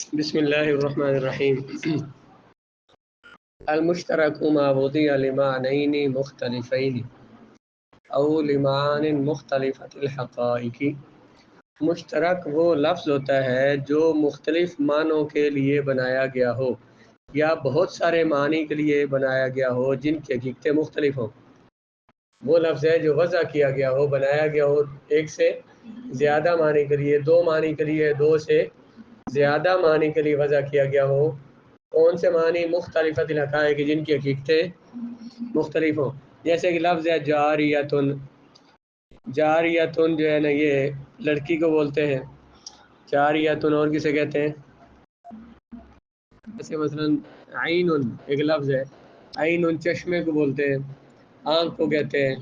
بسم اللہ الرحمن الرحیم۔ المشترک ما وضع لمعنین مختلفین او لمعان مختلفۃ الحقائق۔ مشترک وہ لفظ ہوتا ہے جو مختلف معنوں کے لیے بنایا گیا ہو یا بہت سارے معنی کے لیے بنایا گیا ہو جن کی حقیقتیں مختلف ہوں۔ وہ لفظ ہے جو وضع کیا گیا ہو، بنایا گیا ہو ایک سے زیادہ معنی کے لیے، دو معنی کے لیے، دو سے زیادہ معنی کے لیے وضع کیا گیا ہو۔ کون سے معنی؟ مختلفۃ الحقائق، جن کی حقیقتیں مختلف ہوں۔ جیسے کہ لفظ ہے جاریتن۔ جاریتن جو ہے نا، یہ لڑکی کو بولتے ہیں جاریتن، اور کسے کہتے ہیں؟ جیسے مثلا عین ایک لفظ ہے، عین چشمے کو بولتے ہیں، آنکھ کو کہتے ہیں،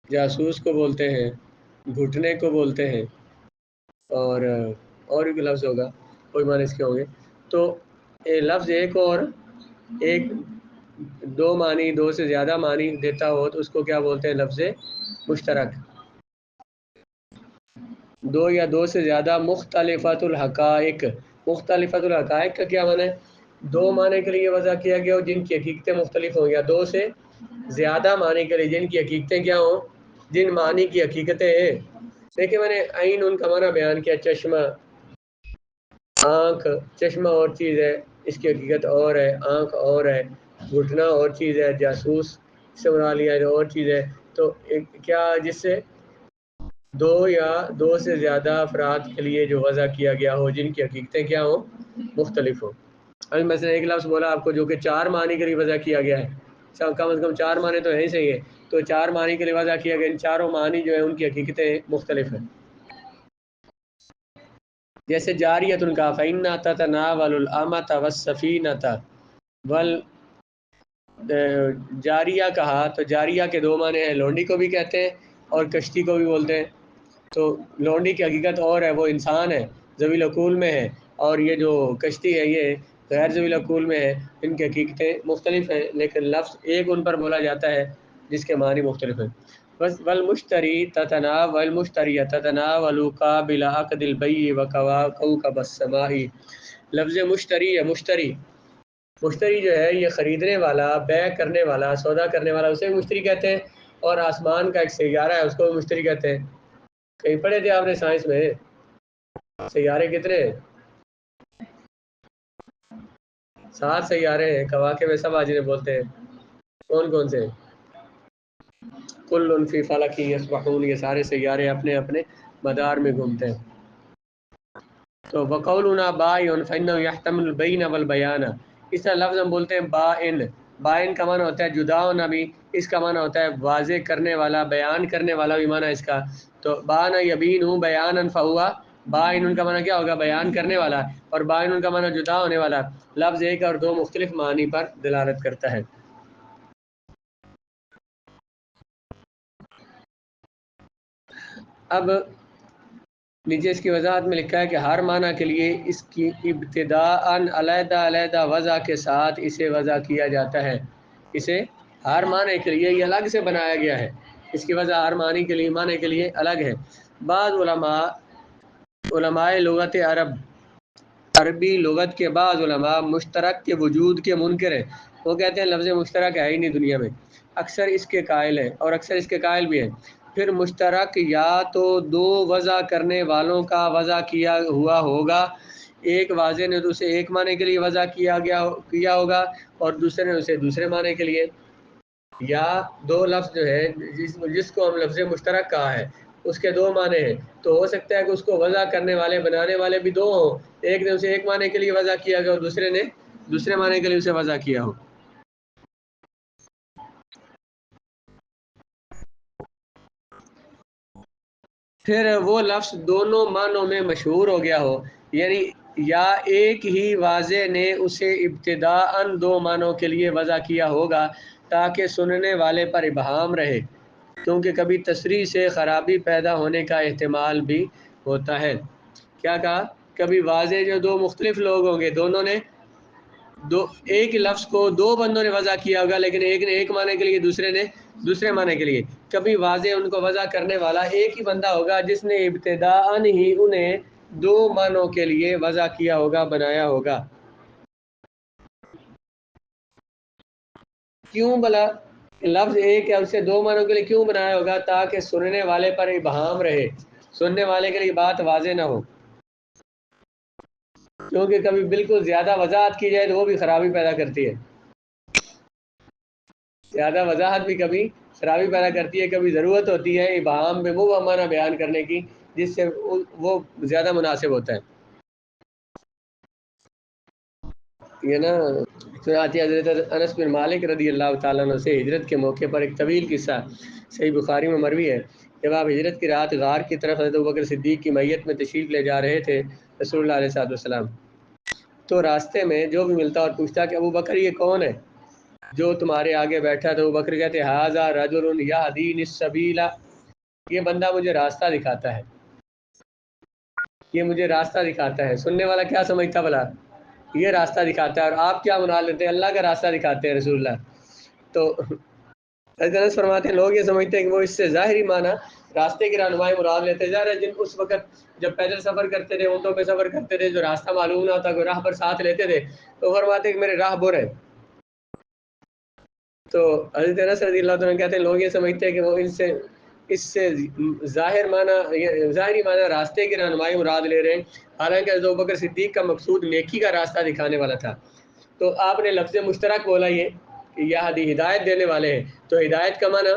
جاسوس کو بولتے ہیں، گھٹنے کو بولتے ہیں، اور بھی لفظ ہوگا، کوئی معنی اس کے ہوں گے۔ تو لفظ ایک دو معنی، دو سے زیادہ معنی دیتا ہو تو اس کو کیا بولتے ہیں؟ لفظ مشترک۔ دو یا دو سے زیادہ مختلفۃ الحقائق۔ مختلفۃ الحقائق کا کیا معنی ہے؟ دو معنی کے لیے وضع کیا گیا ہو جن کی حقیقتیں مختلف ہوں، یا دو سے زیادہ معنی کے لیے جن کی حقیقتیں کیا ہوں؟ جن معنی کی حقیقتیں ہیں۔ دیکھیں میں نے عین ان کا معنی بیان کیا، چشمہ، آنکھ۔ چشمہ اور چیز ہے، اس کی حقیقت اور ہے، آنکھ اور ہے، گھٹنا اور چیز ہے، جاسوس سے بنا لیا ہے اور چیز ہے۔ تو کیا جس سے دو یا دو سے زیادہ افراد کے لیے جو وضع کیا گیا ہو جن کی حقیقتیں کیا ہوں؟ مختلف ہوں۔ ابھی مثلا ایک لفظ بولا آپ کو جو کہ چار معنی کے لیے وضع کیا گیا ہے، کم از کم چار معنی تو ہے ہی صحیح ہے، تو چار معنی کے لیے وضع کیا گیا، ان چاروں معنی جو ہے ان کی حقیقتیں مختلف ہیں۔ جیسے جاریت ان کا فَإِنَّا تَتَنَاوَلُ الْأَمَةَ وَالسَّفِينَةَ جاریہ کہا تو جاریہ کے دو معنی ہیں، لونڈی کو بھی کہتے ہیں اور کشتی کو بھی بولتے ہیں۔ تو لونڈی کی حقیقت اور ہے، وہ انسان ہے، ذوی العقول میں ہے، اور یہ جو کشتی ہے یہ غیر ذوی العقول میں ہے، ان کی حقیقتیں مختلف ہیں، لیکن لفظ ایک ان پر بولا جاتا ہے جس کے معنی مختلف ہیں۔ بس والمشتری تتناول قابل عقد البیع وکوكب السماء۔ لفظ مشتری ہے، مشتری جو ہے یہ خریدنے والا، بیع کرنے والا، سودا کرنے والا، اسے مشتری کہتے ہیں، اور آسمان کا ایک سیارہ ہے اس کو مشتری کہتے ہیں۔ کہیں پڑھے تھے آپ نے سائنس میں سیارے کتنے ہیں؟ 7 سیارے ہیں، کواکب میں سب آجرے بولتے ہیں۔ کون کون سے؟ کل فی فلک یسبحون، یہ سارے سیارے اپنے اپنے مدار میں گھومتے ہیں۔ تو وقولنا بائن فإنه يحتمل البین والبیان، اس طرح لفظ ہم بولتے ہیں بائن۔ بائن کا معنی ہوتا ہے جدا ہونا، بھی اس کا معنی ہوتا ہے واضح کرنے والا، بیان کرنے والا بھی معنی اس کا۔ تو بان یبین بیانا فہوا، بائن کا معنی کیا ہوگا؟ بیان کرنے والا، اور بائن کا معنی جدا ہونے والا۔ لفظ ایک اور دو مختلف معنی پر دلالت کرتا ہے۔ اب نیچے اس کی وضاحت میں لکھا ہے کہ ہر معنی کے لیے اس کی ابتداءً علیحدہ علیحدہ وضع کے ساتھ اسے وضع کیا جاتا ہے۔ اسے ہر معنی کے لیے یہ الگ سے بنایا گیا ہے، اس کی وضع ہر معنی کے لیے الگ ہے۔ بعض علماء لغت عربی لغت کے بعض علماء مشترک کے وجود کے منکر ہیں، وہ کہتے ہیں لفظ مشترک ہے ہی نہیں دنیا میں، اکثر اس کے قائل ہیں، اور اکثر اس کے قائل بھی ہیں۔ پھر مشترک یا تو دو وضع کرنے والوں کا وضع کیا ہوا ہوگا، ایک واضح نے اسے ایک معنی کے لیے وضع کیا ہوگا اور دوسرے نے اسے دوسرے معنی کے لیے، یا دو لفظ جو ہے جس کو ہم لفظ مشترک کہا ہے اس کے دو معنی ہیں، تو ہو سکتا ہے کہ اس کو وضع کرنے والے، بنانے والے بھی دو ہوں، ایک نے اسے ایک معنی کے لیے وضع کیا گیا اور دوسرے نے دوسرے معنی کے لیے اسے وضع کیا ہو۔ پھر وہ لفظ دونوں معنوں میں مشہور ہو گیا ہو، یعنی یا ایک ہی واضح نے اسے ابتداءً دو معنوں کے لیے وضع کیا ہوگا تاکہ سننے والے پر ابہام رہے، کیونکہ کبھی تصریح سے خرابی پیدا ہونے کا احتمال بھی ہوتا ہے۔ کیا کہا؟ کبھی واضح جو دو مختلف لوگ ہوں گے، دونوں نے ایک لفظ کو دو بندوں نے وضع کیا ہوگا، لیکن ایک نے ایک معنی کے لیے، دوسرے نے دوسرے معنی کے لیے۔ کبھی واضح ان کو وضع کرنے والا ایک ہی بندہ ہوگا جس نے ابتداءً ہی انہیں دو معنوں کے لیے وضع کیا ہوگا، بنایا ہوگا۔ کیوں بلا لفظ ایک ہے اسے دو معنوں کے لیے کیوں بنایا ہوگا؟ تاکہ سننے والے پر ابہام رہے، سننے والے کے لیے بات واضح نہ ہو، کیونکہ کبھی بالکل زیادہ وضاحت کی جائے تو وہ بھی خرابی پیدا کرتی ہے، زیادہ وضاحت بھی کبھی خرابی پیدا کرتی ہے، کبھی ضرورت ہوتی ہے ابہام میں وہ معنی بیان کرنے کی جس سے وہ زیادہ مناسب ہوتا ہے۔ یہ نا سناتی حضرت انس بن مالک رضی اللہ تعالیٰ عنہ سے ہجرت کے موقع پر ایک طویل قصہ صحیح بخاری میں مروی ہے۔ جب آپ ہجرت کی رات غار کی طرف حضرت ابوبکر صدیق کی میت میں تشریف لے جا رہے تھے رسول اللہ علیہ السلام، تو راستے میں جو بھی ملتا اور پوچھتا کہ ابوبکر یہ کون ہے جو تمہارے آگے بیٹھا؟ تو ابوبکر کہتے ھذا رجل یہدینی السبیل، یہ بندہ مجھے راستہ دکھاتا ہے، یہ مجھے راستہ دکھاتا ہے۔ سننے والا کیا سمجھتا بھلا؟ یہ راستہ دکھاتا ہے، اور آپ کیا بنا لیتے ہیں؟ اللہ کا راستہ دکھاتے ہیں رسول اللہ۔ تو حضرت فرماتے ہیں لوگ یہ سمجھتے ہیں کہ وہ اس سے ظاہری معنی راستے کی رہنمائی مراد لیتے ہیں۔ ظاہر ہے جن اس وقت جب پیدل سفر کرتے تھے، اونٹوں پہ سفر کرتے تھے، جو راستہ معلوم نہ ہوتا، کوئی راہ پر ساتھ لیتے تھے، تو فرماتے ہیں کہ میرے راہ بر ہے۔ تو حضرت انس رضی اللہ عنہ کہتے ہیں لوگ یہ سمجھتے ہیں کہ وہ اس سے ظاہری معنی راستے کی رہنمائی مراد لے رہے ہیں، حالانکہ حضرت ابوبکر صدیق کا مقصود نیکی کا راستہ دکھانے والا تھا۔ تو آپ نے لفظ مشترک بولا یہ کہ یہ ہدایت دینے والے ہیں، تو ہدایت کا معنی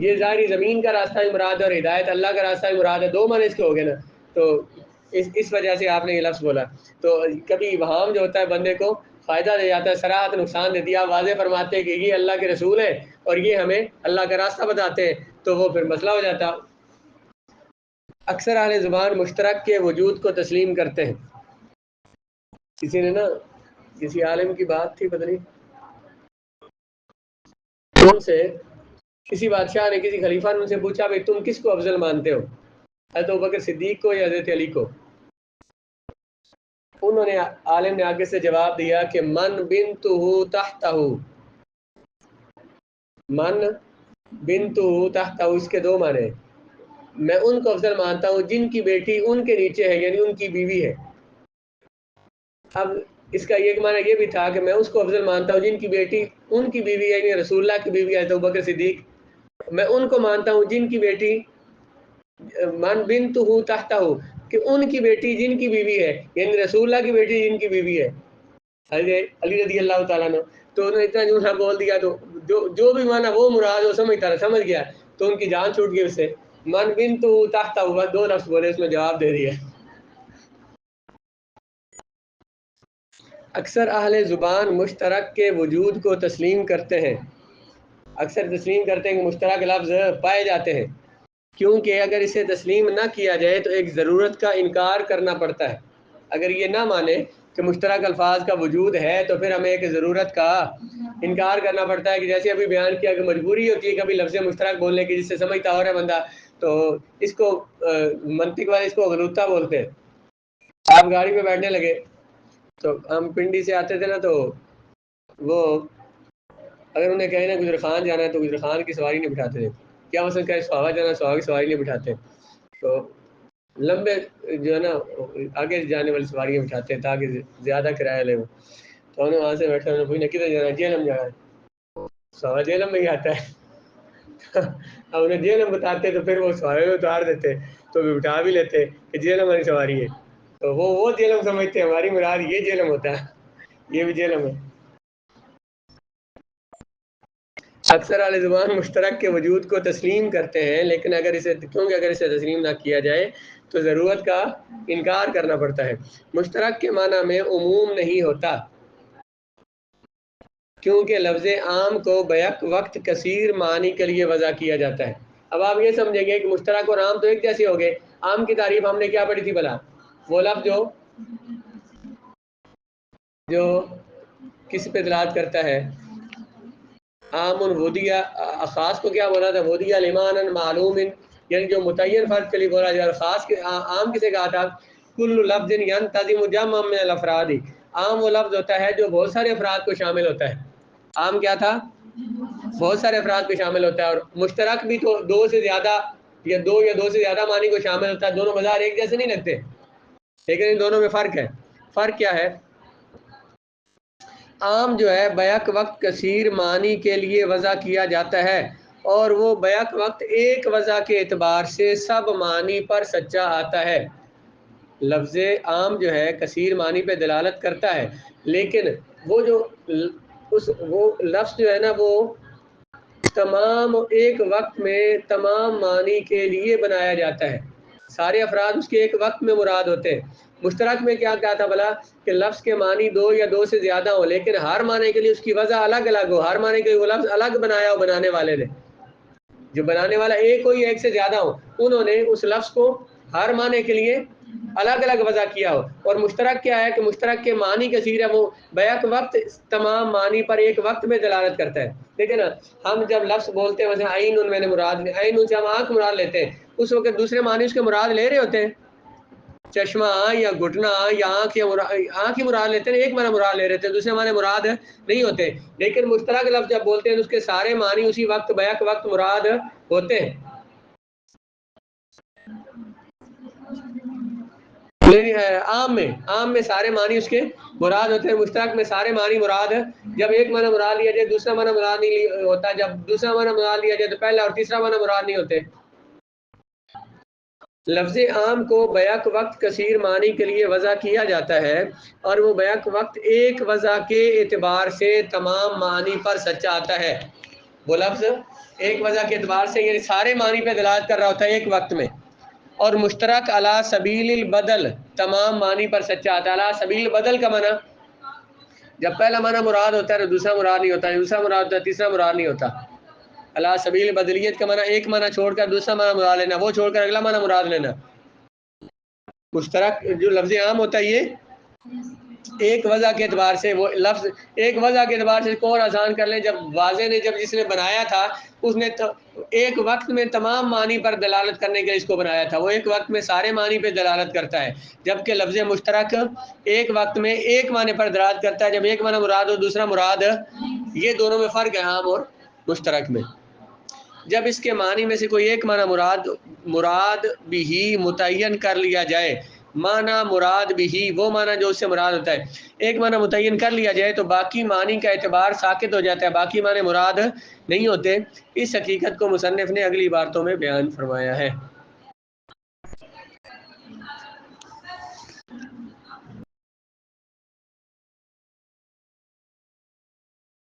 یہ ظاہری زمین کا راستہ ہی مراد ہے اور ہدایت اللہ کا راستہ ہی مراد ہے، دو معنی اس کے ہو گئے نا۔ تو اس وجہ سے آپ نے یہ لفظ بولا۔ تو کبھی ابہام جو ہوتا ہے بندے کو فائدہ دے جاتا ہے، صراحت نقصان دیتی ہے۔ آپ واضح فرماتے ہیں کہ یہ اللہ کے رسول ہیں اور یہ ہمیں اللہ کا راستہ بتاتے ہیں، تو وہ پھر مسئلہ ہو جاتا۔ اکثر اہل زبان مشترک کے وجود کو تسلیم کرتے ہیں۔ کسی نے نا کسی عالم کی بات تھی، پتہ نہیں ان سے کسی بادشاہ نے کسی خلیفہ نے ان سے پوچھا بھائی تم کس کو افضل مانتے ہو، حضرت ابوبکر صدیق کو یا حضرت علی کو؟ انہوں نے عالم نے آگے سے جواب دیا کہ من بنتہ تحتہ، من بنتہ تحتہ، اس کے دو معنی، میں ان کو افضل مانتا ہوں جن کی بیٹی ان کے نیچے ہے، یعنی ان کی بیوی ہے۔ اب اس کا ایک معنی یہ بھی تھا کہ میں اس کو افضل مانتا ہوں جن کی بیٹی ان کی بیوی ہے، یعنی رسول اللہ کی بیوی ہے حضرت ابوبکر صدیق۔ میں ان کو مانتا ہوں جن کی بیٹی من بنتہ تحتہ، کہ ان کی بیٹی جن کی بیوی ہے، یعنی رسول اللہ کی بیٹی جن کی بیوی ہے حضرت علی رضی اللہ تعالیٰ عنہ۔ تو انہوں نے اتنا جھوٹا بول دیا، تو جو بھی معنی وہ مراد وہ سمجھ گیا، تو ان کی جان چھوٹ گئی اس سے۔ من بنتہ تحتہ، بس دو لفظ بولے، اس میں جواب دے دیا۔ اکثر اہل زبان مشترک کے وجود کو تسلیم کرتے ہیں، اکثر تسلیم کرتے ہیں کہ مشترک لفظ پائے جاتے ہیں، کیونکہ اگر اسے تسلیم نہ کیا جائے تو ایک ضرورت کا انکار کرنا پڑتا ہے۔ اگر یہ نہ مانے کہ مشترک الفاظ کا وجود ہے تو پھر ہمیں ایک ضرورت کا انکار کرنا پڑتا ہے، کہ جیسے ابھی بیان کیا کہ مجبوری ہوتی ہے کبھی لفظ مشترک بولنے کی جس سے سمجھتا ہو رہا ہے بندہ، تو اس کو منطق والے اس کو غلوطہ بولتے ہیں۔ آپ گاڑی پہ بیٹھنے لگے، تو ہم پنڈی سے آتے تھے نا، تو وہ اگر انہیں کہیں نا گجر خان جانا ہے تو گجر خان کی سواری نہیں بٹھاتے تھے، کیا مثلا کہیں سہاوا جانا ہے سہاوا کی سواری نہیں بٹھاتے، تو لمبے جو ہے نا آگے جانے والی سواریاں بٹھاتے ہیں تاکہ زیادہ کرایہ لے وہ۔ تو انہیں وہاں سے بیٹھا انہیں پوچھنا کدھر جانا ہے؟ جہلم جانا ہے، سہاوا جہلم میں ہی آتا ہے۔ اب انہیں جہلم بتاتے تو پھر وہ سواری میں اتار دیتے، تو بھی بٹھا بھی لیتے کہ جہلم والی سواری ہے، تو وہ جہلم سمجھتے ہیں، ہماری مراد یہ جہلم ہوتا ہے، یہ بھی جہلم ہے۔ اکثر اہل زبان مشترک کے وجود کو تسلیم کرتے ہیں، لیکن اگر اسے تسلیم نہ کیا جائے تو ضرورت کا انکار کرنا پڑتا ہے۔ مشترک کے معنی میں عموم نہیں ہوتا، کیونکہ لفظ عام کو بیک وقت کثیر معنی کے لیے وضع کیا جاتا ہے۔ اب آپ یہ سمجھیں گے کہ مشترک اور عام تو ایک جیسے ہو گئے۔ عام کی تعریف ہم نے کیا پڑھی تھی بھلا؟ وہ لفظ جو کس پہ دلالت کرتا ہے؟ عام ودیہ، خاص کو کیا بولا تھا؟ ودیہ لمانا معلوم، یعنی جو متعین فرد کے لیے بولا جائے۔ خاص کے عام کسے کہا تھا؟ کل لفظ ينتظم جمع من الافراد، عام وہ لفظ ہوتا ہے جو بہت سارے افراد کو شامل ہوتا ہے۔ عام کیا تھا؟ بہت سارے افراد کو شامل ہوتا ہے، اور مشترک بھی تو دو سے زیادہ یا دو سے زیادہ معنی کو شامل ہوتا ہے. دونوں بظاہر ایک جیسے نہیں لگتے لیکن ان دونوں میں فرق ہے. فرق کیا ہے؟ عام جو ہے بیک وقت کثیر معنی کے لیے وضع کیا جاتا ہے اور وہ بیک وقت ایک وضع کے اعتبار سے سب معنی پر سچا آتا ہے. لفظ عام جو ہے کثیر معنی پہ دلالت کرتا ہے لیکن وہ لفظ جو ہے نا وہ تمام ایک وقت میں تمام معنی کے لیے بنایا جاتا ہے. سارے افراد اس کے ایک وقت میں مراد ہوتے ہیں. مشترک میں کیا کہا تھا بلا کہ لفظ کے معنی دو یا دو سے زیادہ ہو لیکن ہر معنی کے لیے اس کی وجہ الگ الگ ہو. ہر معنی کے لیے وہ لفظ الگ بنایا ہو بنانے والے نے. جو بنانے والا ایک ہو یا ایک سے زیادہ ہو انہوں نے اس لفظ کو ہر معنی کے لیے الگ الگ وضع کیا ہو. اور مشترک کیا ہے کہ مشترک کے معنی کثیر ہے وہ بیک وقت تمام معنی پر ایک وقت میں دلالت کرتا ہے. ٹھیک ہے نا. ہم جب لفظ بولتے ہیں ویسے عین میں نے مراد عین سے ہم آنکھ مراد لیتے ہیں اس وقت دوسرے معنی اس کے مراد لے رہے ہوتے ہیں. چشمہ یا گھٹنا یا آنکھ ہی مراد لیتے ہیں. ایک معنی مراد لے رہے تھے دوسرے معنی مراد نہیں ہوتے. لیکن مشترک لفظ جب بولتے ہیں تو اس کے سارے معنی اسی وقت بیک وقت مراد ہوتے ہیں. عام میں سارے معنی اس کے مراد ہوتے ہیں. مشترک میں سارے معنی مراد جب ایک معنی مراد لیا جائے دوسرا معنی مراد نہیں ہوتا. جب دوسرا معنی مراد لیا جائے تو پہلا اور تیسرا معنی مراد نہیں ہوتے. لفظ عام کو بیک وقت کثیر معنی کے لیے وضع کیا جاتا ہے اور وہ بیک وقت ایک وضع کے اعتبار سے تمام معنی پر سچا آتا ہے. وہ لفظ ایک وضع کے اعتبار سے یعنی سارے معنی پہ دلالت کر رہا ہوتا ہے ایک وقت میں. اور مشترک علی سبیل البدل تمام معنی پر سچا آتا ہے. علی سبیل البدل کا معنی جب پہلا معنی مراد ہوتا ہے تو دوسرا مراد نہیں ہوتا, دوسرا مراد ہوتا ہے تیسرا مراد نہیں ہوتا. علی سبیل بدلیت کا معنی ایک معنی چھوڑ کر دوسرا معنی مراد لینا, وہ چھوڑ کر اگلا معنی مراد لینا. مشترک جو لفظ عام ہوتا ہے یہ ایک وضع کے اعتبار سے وہ لفظ ایک وضع کے اعتبار سے کو آسان کر لیں. جب واضح نے جب جس نے بنایا تھا اس نے ایک وقت میں تمام معنی پر دلالت کرنے کے لیے اس کو بنایا تھا. وہ ایک وقت میں سارے معنی پہ دلالت کرتا ہے جبکہ لفظ مشترک ایک وقت میں ایک معنی پر دلالت کرتا ہے. جب ایک معنی مراد ہو دوسرا مراد, یہ دونوں میں فرق ہے عام اور مشترک میں. جب اس کے معنی میں سے کوئی ایک معنی مراد بھی متعین کر لیا جائے, معنی مراد بھی وہ معنی جو اس سے مراد ہوتا ہے, ایک معنی متعین کر لیا جائے تو باقی معنی کا اعتبار ساقط ہو جاتا ہے, باقی معنی مراد نہیں ہوتے. اس حقیقت کو مصنف نے اگلی عبارتوں میں بیان فرمایا ہے.